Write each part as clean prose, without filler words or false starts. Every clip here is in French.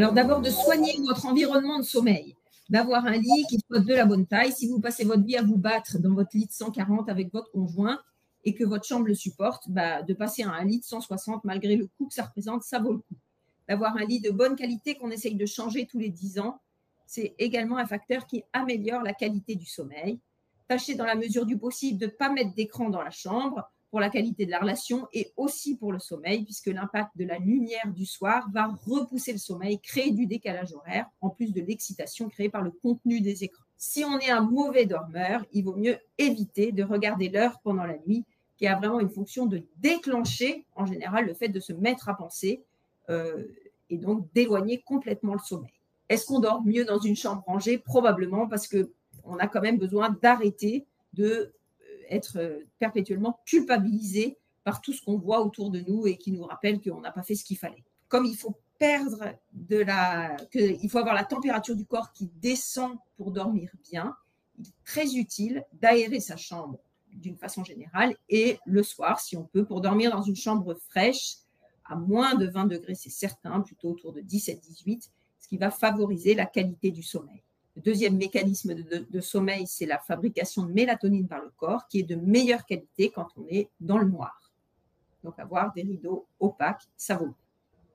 Alors d'abord, de soigner votre environnement de sommeil, d'avoir un lit qui soit de la bonne taille. Si vous passez votre vie à vous battre dans votre lit de 140 avec votre conjoint et que votre chambre le supporte, de passer à un lit de 160 malgré le coût que ça représente, ça vaut le coup. D'avoir un lit de bonne qualité qu'on essaye de changer tous les 10 ans, c'est également un facteur qui améliore la qualité du sommeil. Tâchez dans la mesure du possible de ne pas mettre d'écran dans la chambre pour la qualité de la relation et aussi pour le sommeil, puisque l'impact de la lumière du soir va repousser le sommeil, créer du décalage horaire, en plus de l'excitation créée par le contenu des écrans. Si on est un mauvais dormeur, il vaut mieux éviter de regarder l'heure pendant la nuit, qui a vraiment une fonction de déclencher, en général, le fait de se mettre à penser et donc d'éloigner complètement le sommeil. Est-ce qu'on dort mieux dans une chambre rangée? Probablement, parce qu'on a quand même besoin d'arrêter de être perpétuellement culpabilisé par tout ce qu'on voit autour de nous et qui nous rappelle qu'on n'a pas fait ce qu'il fallait. Comme il faut il faut avoir la température du corps qui descend pour dormir bien, il est très utile d'aérer sa chambre d'une façon générale et le soir, si on peut, pour dormir dans une chambre fraîche, à moins de 20 degrés, c'est certain, plutôt autour de 17-18, ce qui va favoriser la qualité du sommeil. Le deuxième mécanisme de sommeil, c'est la fabrication de mélatonine par le corps, qui est de meilleure qualité quand on est dans le noir. Donc, avoir des rideaux opaques, ça vaut le coup.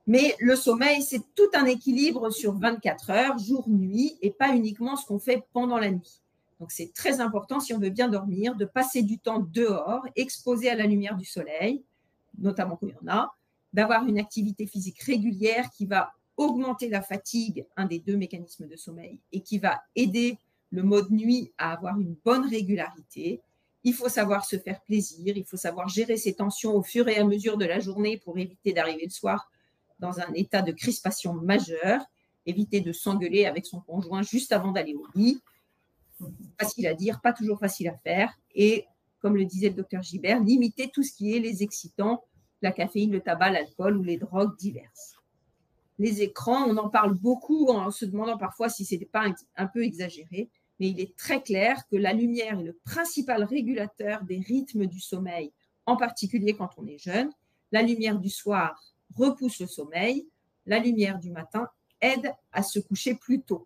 Mais le sommeil, c'est tout un équilibre sur 24 heures, jour, nuit, et pas uniquement ce qu'on fait pendant la nuit. Donc, c'est très important, si on veut bien dormir, de passer du temps dehors, exposé à la lumière du soleil, notamment quand il y en a, d'avoir une activité physique régulière qui va augmenter la fatigue, un des deux mécanismes de sommeil, et qui va aider le mode nuit à avoir une bonne régularité. Il faut savoir se faire plaisir, il faut savoir gérer ses tensions au fur et à mesure de la journée pour éviter d'arriver le soir dans un état de crispation majeure, éviter de s'engueuler avec son conjoint juste avant d'aller au lit. Facile à dire, pas toujours facile à faire. Et comme le disait le docteur Gibert, limiter tout ce qui est les excitants, la caféine, le tabac, l'alcool ou les drogues diverses. Les écrans, on en parle beaucoup en se demandant parfois si ce n'était pas un peu exagéré, mais il est très clair que la lumière est le principal régulateur des rythmes du sommeil, en particulier quand on est jeune. La lumière du soir repousse le sommeil, la lumière du matin aide à se coucher plus tôt.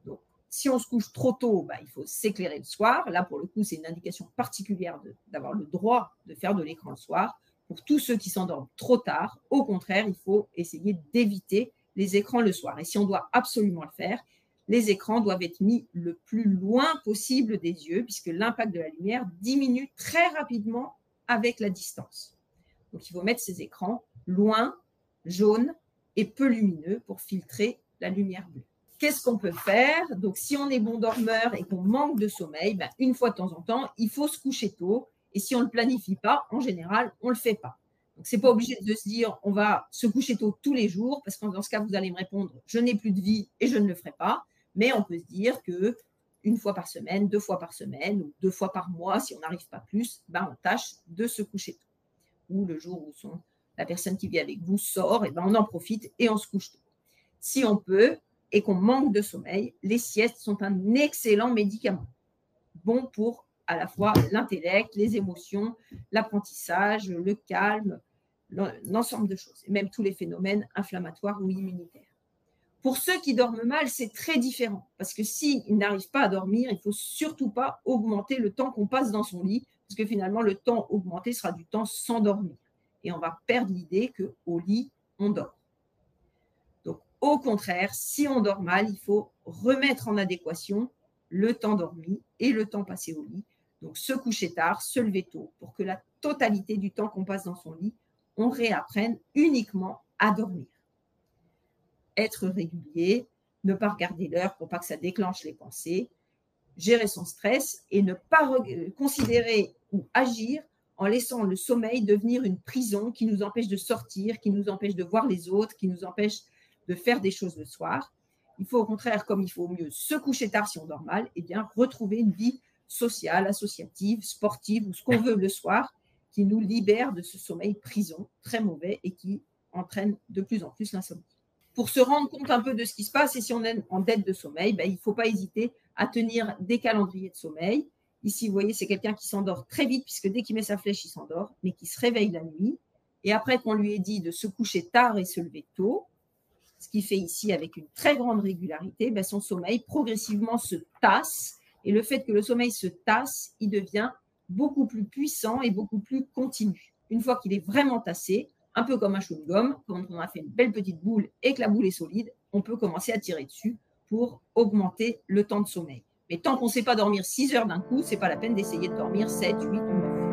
Donc, si on se couche trop tôt, il faut s'éclairer le soir. Là, pour le coup, c'est une indication particulière d'avoir le droit de faire de l'écran le soir. Pour tous ceux qui s'endorment trop tard, au contraire, il faut essayer d'éviter les écrans le soir. Et si on doit absolument le faire, les écrans doivent être mis le plus loin possible des yeux, puisque l'impact de la lumière diminue très rapidement avec la distance. Donc, il faut mettre ces écrans loin, jaunes et peu lumineux pour filtrer la lumière bleue. Qu'est-ce qu'on peut faire? Donc, si on est bon dormeur et qu'on manque de sommeil, une fois de temps en temps, il faut se coucher tôt. Et si on ne le planifie pas, en général, on ne le fait pas. Donc, ce n'est pas obligé de se dire on va se coucher tôt tous les jours, parce que dans ce cas, vous allez me répondre je n'ai plus de vie et je ne le ferai pas. Mais on peut se dire que une fois par semaine, 2 fois par semaine ou 2 fois par mois, si on n'arrive pas plus, on tâche de se coucher tôt. Ou le jour où la personne qui vit avec vous sort, on en profite et on se couche tôt. Si on peut et qu'on manque de sommeil, les siestes sont un excellent médicament. Bon pour à la fois l'intellect, les émotions, l'apprentissage, le calme, l'ensemble de choses, et même tous les phénomènes inflammatoires ou immunitaires. Pour ceux qui dorment mal, c'est très différent, parce que s'ils n'arrivent pas à dormir, il ne faut surtout pas augmenter le temps qu'on passe dans son lit, parce que finalement, le temps augmenté sera du temps sans dormir. Et on va perdre l'idée qu'au lit, on dort. Donc, au contraire, si on dort mal, il faut remettre en adéquation le temps dormi et le temps passé au lit. Donc, se coucher tard, se lever tôt, pour que la totalité du temps qu'on passe dans son lit, on réapprenne uniquement à dormir. Être régulier, ne pas regarder l'heure pour pas que ça déclenche les pensées, gérer son stress et ne pas considérer ou agir en laissant le sommeil devenir une prison qui nous empêche de sortir, qui nous empêche de voir les autres, qui nous empêche de faire des choses le soir. Il faut au contraire, comme il faut mieux se coucher tard si on dort mal, retrouver une vie sociale, associative, sportive ou ce qu'on veut le soir qui nous libère de ce sommeil prison très mauvais et qui entraîne de plus en plus l'insomnie. Pour se rendre compte un peu de ce qui se passe et si on est en dette de sommeil, il ne faut pas hésiter à tenir des calendriers de sommeil. Ici, vous voyez, c'est quelqu'un qui s'endort très vite puisque dès qu'il met sa flèche, il s'endort, mais qui se réveille la nuit. Et après qu'on lui ait dit de se coucher tard et se lever tôt, ce qu'il fait ici avec une très grande régularité, ben, son sommeil progressivement se tasse. Et le fait que le sommeil se tasse, il devient beaucoup plus puissant et beaucoup plus continu. Une fois qu'il est vraiment tassé, un peu comme un chewing-gum, quand on a fait une belle petite boule et que la boule est solide, on peut commencer à tirer dessus pour augmenter le temps de sommeil. Mais tant qu'on ne sait pas dormir 6 heures d'un coup, ce n'est pas la peine d'essayer de dormir 7, 8 ou 9.